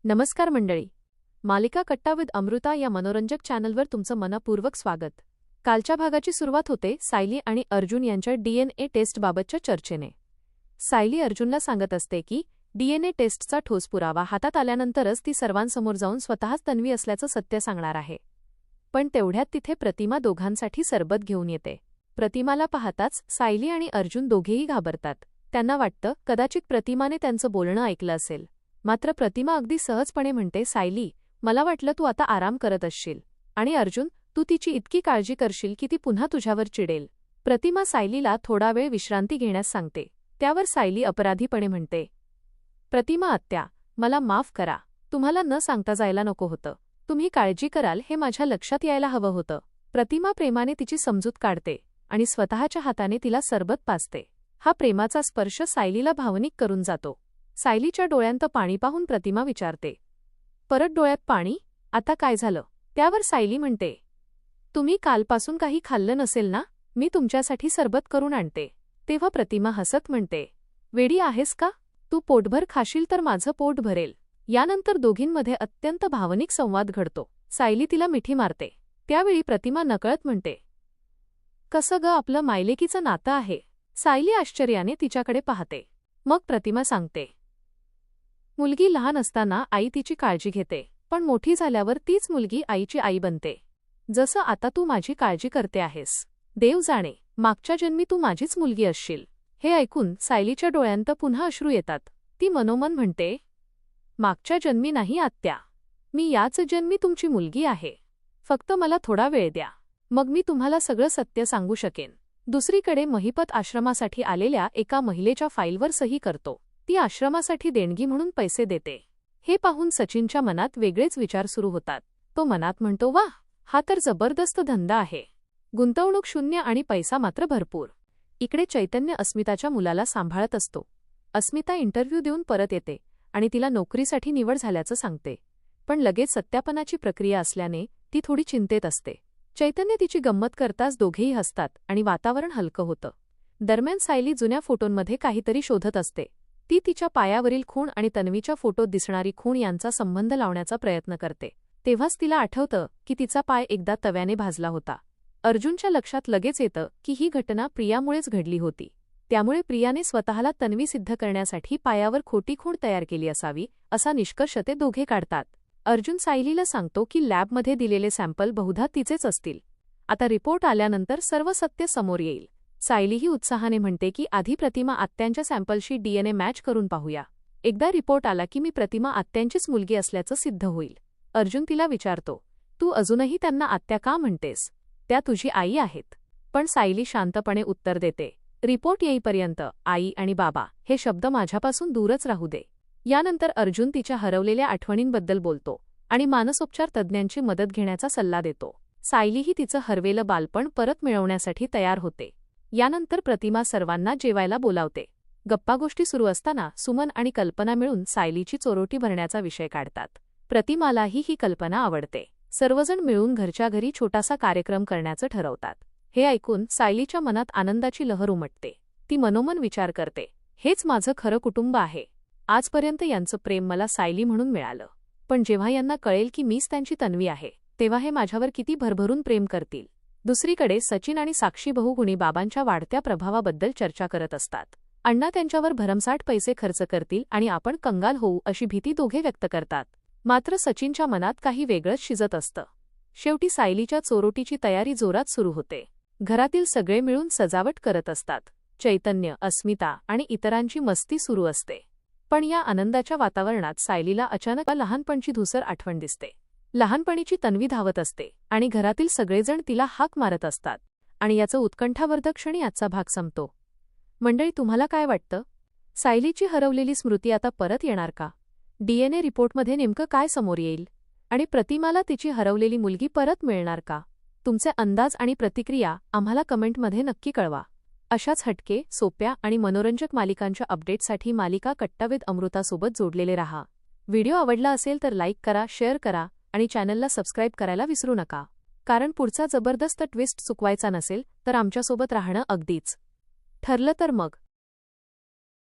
नमस्कार मंडळी. मालिका कट्टा विथ अमृता या मनोरंजक चॅनलवर तुमचं मनपूर्वक स्वागत. कालच्या भागाची सुरुवात होते सायली आणि अर्जुन यांच्या डीएनए टेस्टबाबतच्या चर्चेने. सायली अर्जुनला सांगत असते की डीएनए टेस्टचा ठोस पुरावा हातात आल्यानंतरच ती सर्वांसमोर जाऊन स्वतःच तन्वी असल्याचं सत्य सांगणार आहे. पण तेवढ्यात तिथे प्रतिमा दोघांसाठी सरबत घेऊन येते. प्रतिमाला पाहताच सायली आणि अर्जुन दोघेही घाबरतात. त्यांना वाटतं कदाचित प्रतिमाने त्यांचं बोलणं ऐकलं असेल. मात्र प्रतिमा अगदी सहजपणे म्हणते, सायली, मला वाटलं तू आता आराम करत असशील, आणि अर्जुन, तू तिची इतकी काळजी करशील की ती पुन्हा तुझ्यावर चिडेल. प्रतिमा सायलीला थोडा वेळ विश्रांती घेण्यास सांगते. त्यावर सायली अपराधीपणे म्हणते, प्रतिमा आत्या, मला माफ करा. तुम्हाला न सांगता जायला नको होतं. तुम्ही काळजी कराल हे माझ्या लक्षात यायला हवं होतं. प्रतिमा प्रेमाने तिची समजूत काढते आणि स्वतःच्या हाताने तिला सरबत पाजते. हा प्रेमाचा स्पर्श सायलीला भावनिक करून जातो. सायलीच्या डोळ्यांत पाणी पाहून प्रतिमा विचारते, परत डोळ्यात पाणी? आता काय झालं? त्यावर सायली म्हणते, तुम्ही कालपासून काही खाल्लं नसेल ना, मी तुमच्यासाठी सरबत करून आणते. तेव्हा प्रतिमा हसत म्हणते, वेडी आहेस का? तू पोटभर खाशील तर माझं पोट भरेल. यानंतर दोघींमध्ये अत्यंत भावनिक संवाद घडतो. सायली तिला मिठी मारते. त्यावेळी प्रतिमा नकळत म्हणते, कसं ग आपलं मायलेकीचं नातं आहे. सायली आश्चर्याने तिच्याकडे पाहते. मग प्रतिमा सांगते, मुलगी लहान असताना आई तिची काळजी घेते, पण मोठी झाल्यावर तीच मुलगी आईची आई बनते. जसं आता तू माझी काळजी करते आहेस. देव जाणे, मागच्या जन्मी तू माझीच मुलगी असशील. हे ऐकून सायलीच्या डोळ्यांत पुन्हा अश्रू येतात. ती मनोमन म्हणते, मागच्या जन्मी नाही आत्या, मी याच जन्मी तुमची मुलगी आहे. फक्त मला थोडा वेळ द्या, मग मी तुम्हाला सगळं सत्य सांगू शकेन. दुसरीकडे महिपत आश्रमासाठी आलेल्या एका महिलेच्या फाईलवर सही करतो. ती आश्रमासाठी देणगी म्हणून पैसे देते. हे पाहून सचिनच्या मनात वेगळेच विचार सुरू होतात. तो मनात म्हणतो, वाह, हा तर जबरदस्त धंदा आहे. गुंतवणूक शून्य आणि पैसा मात्र भरपूर. इकडे चैतन्य अस्मिताच्या मुलाला सांभाळत असतो. अस्मिता इंटरव्ह्यू देऊन परत येते आणि तिला नोकरीसाठी निवड झाल्याचं सांगते. पण लगेच सत्यापनाची प्रक्रिया असल्याने ती थोडी चिंतेत असते. चैतन्य तिची गंमत करताच दोघेही हसतात आणि वातावरण हलकं होतं. दरम्यान सायली जुन्या फोटोंमध्ये काहीतरी शोधत असते. ती तिच्या पायावरील खूण आणि तन्वीच्या फोटोत दिसणारी खूण यांचा संबंध लावण्याचा प्रयत्न करते. तेव्हाच तिला आठवतं की तिचा पाय एकदा तव्याने भाजला होता. अर्जुनच्या लक्षात लगेच येतं की ही घटना प्रियामुळेच घडली होती. त्यामुळे प्रियाने स्वतःला तन्वी सिद्ध करण्यासाठी पायावर खोटी खूण तयार केली असावी, असा निष्कर्ष ते दोघे काढतात. अर्जुन सायलीला सांगतो की लॅबमध्ये दिलेले सॅम्पल बहुधा तिचेच असतील. आता रिपोर्ट आल्यानंतर सर्व सत्य समोर येईल. सायलीही उत्साहाने म्हणते की आधी प्रतिमा आत्यांच्या सॅम्पलशी डीएनए मॅच करून पाहूया. एकदा रिपोर्ट आला की मी प्रतिमा आत्यांचीच मुलगी असल्याचं सिद्ध होईल. अर्जुन तिला विचारतो, तू अजूनही त्यांना आत्या का म्हणतेस? त्या तुझी आई आहेत. पण सायली शांतपणे उत्तर देते, रिपोर्ट येईपर्यंत आई आणि बाबा हे शब्द माझ्यापासून दूरच राहू दे. यानंतर अर्जुन तिच्या हरवलेल्या आठवणींबद्दल बोलतो आणि मानसोपचार तज्ज्ञांची मदत घेण्याचा सल्ला देतो. सायलीही तिचं हरवेलं बालपण परत मिळवण्यासाठी तयार होते. यानंतर प्रतिमा सर्वांना जेवायला बोलावते. गप्पागोष्टी सुरू असताना सुमन आणि कल्पना मिळून सायलीची चोरोटी भरण्याचा विषय काढतात. प्रतिमालाही ही कल्पना आवडते. सर्वजण मिळून घरच्या घरी छोटासा कार्यक्रम करण्याचं ठरवतात. हे ऐकून सायलीच्या मनात आनंदाची लहर उमटते. ती मनोमन विचार करते, हेच माझं खरं कुटुंब आहे. आजपर्यंत यांचं प्रेम मला सायली म्हणून मिळालं, पण जेव्हा यांना कळेल की मीच त्यांची तन्वी आहे, तेव्हा हे माझ्यावर किती भरभरून प्रेम करतील. दुसरीकडे सचिन आणि साक्षी बहुगुणी बाबांच्या वाढत्या प्रभावाबद्दल चर्चा करत असतात. अण्णा त्यांच्यावर भरमसाठ पैसे खर्च करतील आणि आपण कंगाल होऊ अशी भीती दोघे व्यक्त करतात. मात्र सचिनच्या मनात काही वेगळंच शिजत असतं. शेवटी सायलीच्या चोरोटीची तयारी जोरात सुरू होते. घरातील सगळे मिळून सजावट करत असतात. चैतन्य, अस्मिता आणि इतरांची मस्ती सुरू असते. पण या आनंदाच्या वातावरणात सायलीला अचानक लहानपणची धूसर आठवण दिसते. लहानपणीची तन्वी धावत असते आणि घरातील सगळेजण तिला हाक मारत असतात. आणि याचं उत्कंठावर्धक क्षणी आजचा भाग संपतो. मंडळी, तुम्हाला काय वाटतं? सायलीची हरवलेली स्मृती आता परत येणार का? डीएनए रिपोर्टमध्ये नेमकं काय समोर येईल? आणि प्रतिमाला तिची हरवलेली मुलगी परत मिळणार का? तुमचे अंदाज आणि प्रतिक्रिया आम्हाला कमेंटमध्ये नक्की कळवा. अशाच हटके, सोप्या आणि मनोरंजक मालिकांच्या अपडेटसाठी मालिका कट्टा विथ अमृतासोबत जोडलेले राहा. व्हिडिओ आवडला असेल तर लाईक करा, शेअर करा आणि चॅनलला सबस्क्राईब करायला विसरू नका. कारण पुढचा जबरदस्त ट्विस्ट चुकवायचा नसेल तर आमच्यासोबत राहणं अगदीच ठरलं तर मग